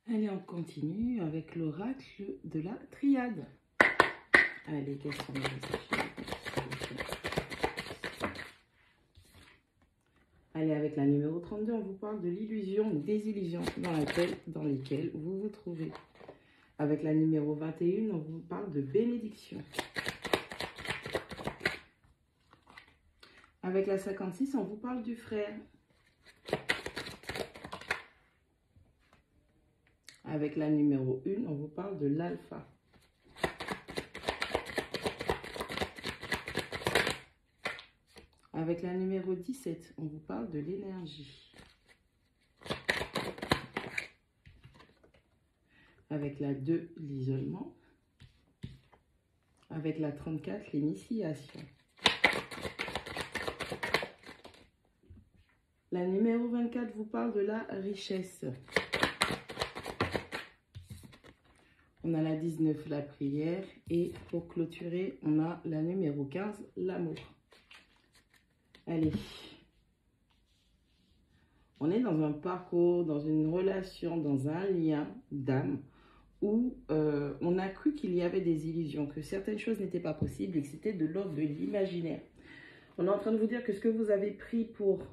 Allez, on continue avec l'oracle de la triade. Allez, quels sont les messages? Allez, avec la numéro 32, on vous parle de l'illusion, des illusions dans lesquelles vous vous trouvez. Avec la numéro 21, on vous parle de bénédiction. Avec la 56, on vous parle du frère. Avec la numéro 1, on vous parle de l'alpha. Avec la numéro 17, on vous parle de l'énergie. Avec la 2, l'isolement. Avec la 34, l'initiation. La numéro 24 vous parle de la richesse. On a la 19, la prière. Et pour clôturer, on a la numéro 15, l'amour. Allez. On est dans un parcours, dans une relation, dans un lien d'âme où on a cru qu'il y avait des illusions, que certaines choses n'étaient pas possibles et que c'était de l'ordre de l'imaginaire. On est en train de vous dire que ce que vous avez pris pour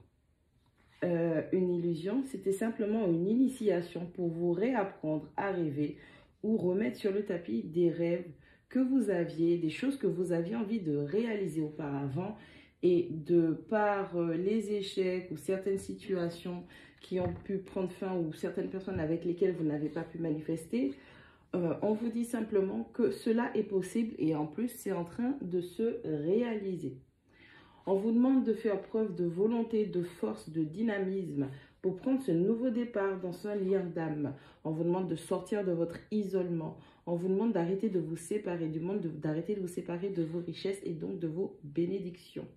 une illusion, c'était simplement une initiation pour vous réapprendre à rêver ou remettre sur le tapis des rêves que vous aviez, des choses que vous aviez envie de réaliser auparavant. Et de par les échecs ou certaines situations qui ont pu prendre fin ou certaines personnes avec lesquelles vous n'avez pas pu manifester, on vous dit simplement que cela est possible et en plus c'est en train de se réaliser. On vous demande de faire preuve de volonté, de force, de dynamisme pour prendre ce nouveau départ dans ce lien d'âme. On vous demande de sortir de votre isolement. On vous demande d'arrêter de vous séparer du monde, d'arrêter de vous séparer de vos richesses et donc de vos bénédictions.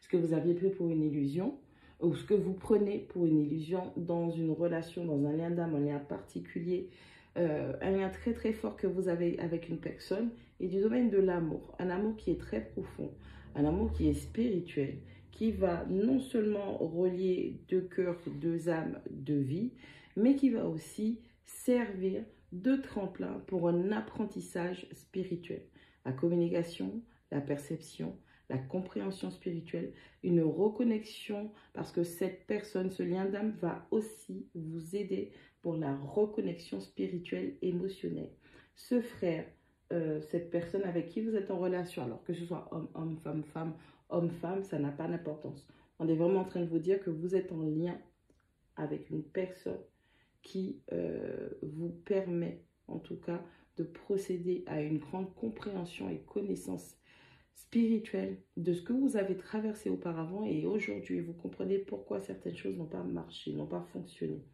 Ce que vous aviez pris pour une illusion, ou ce que vous prenez pour une illusion dans une relation, dans un lien d'âme, un lien particulier, un lien très très fort que vous avez avec une personne, et du domaine de l'amour. Un amour qui est très profond, un amour qui est spirituel, qui va non seulement relier deux cœurs, deux âmes, deux vies, mais qui va aussi servir de tremplin pour un apprentissage spirituel. La communication, la perception, la compréhension spirituelle, une reconnexion, parce que cette personne, ce lien d'âme va aussi vous aider pour la reconnexion spirituelle, émotionnelle. Ce frère, cette personne avec qui vous êtes en relation, alors que ce soit homme, femme, homme-femme, ça n'a pas d'importance. On est vraiment en train de vous dire que vous êtes en lien avec une personne qui vous permet, en tout cas, de procéder à une grande compréhension et connaissance spirituelle de ce que vous avez traversé auparavant et aujourd'hui, vous comprenez pourquoi certaines choses n'ont pas marché, n'ont pas fonctionné.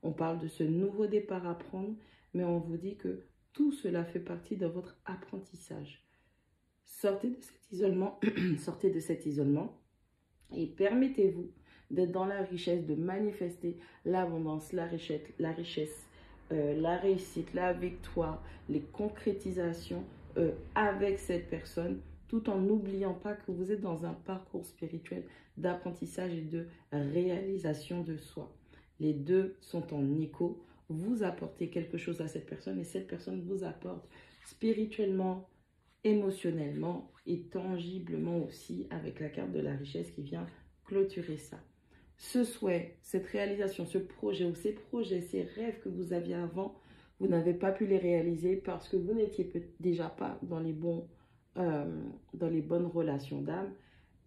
On parle de ce nouveau départ à prendre, mais on vous dit que tout cela fait partie de votre apprentissage. Sortez de cet isolement, sortez de cet isolement et permettez-vous d'être dans la richesse, de manifester l'abondance, la richesse, la réussite, la victoire, les concrétisations avec cette personne, tout en n'oubliant pas que vous êtes dans un parcours spirituel d'apprentissage et de réalisation de soi. Les deux sont en écho. Vous apportez quelque chose à cette personne et cette personne vous apporte spirituellement, émotionnellement et tangiblement aussi avec la carte de la richesse qui vient clôturer ça. Ce souhait, cette réalisation, ce projet ou ces projets, ces rêves que vous aviez avant, vous n'avez pas pu les réaliser parce que vous n'étiez déjà pas dans les bonnes relations d'âme.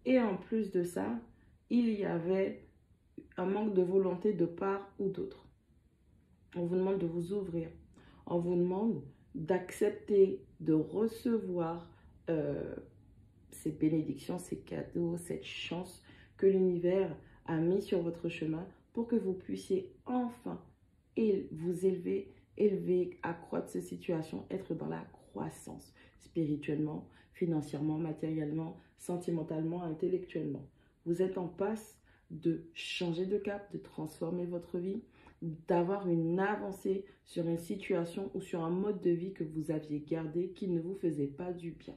Et en plus de ça, il y avait un manque de volonté de part ou d'autre. On vous demande de vous ouvrir. On vous demande d'accepter de recevoir ces bénédictions, ces cadeaux, cette chance que l'univers a mis sur votre chemin pour que vous puissiez enfin vous élever, accroître ces situations, être dans la croissance spirituellement, financièrement, matériellement, sentimentalement, intellectuellement. Vous êtes en passe de changer de cap, de transformer votre vie, d'avoir une avancée sur une situation ou sur un mode de vie que vous aviez gardé qui ne vous faisait pas du bien.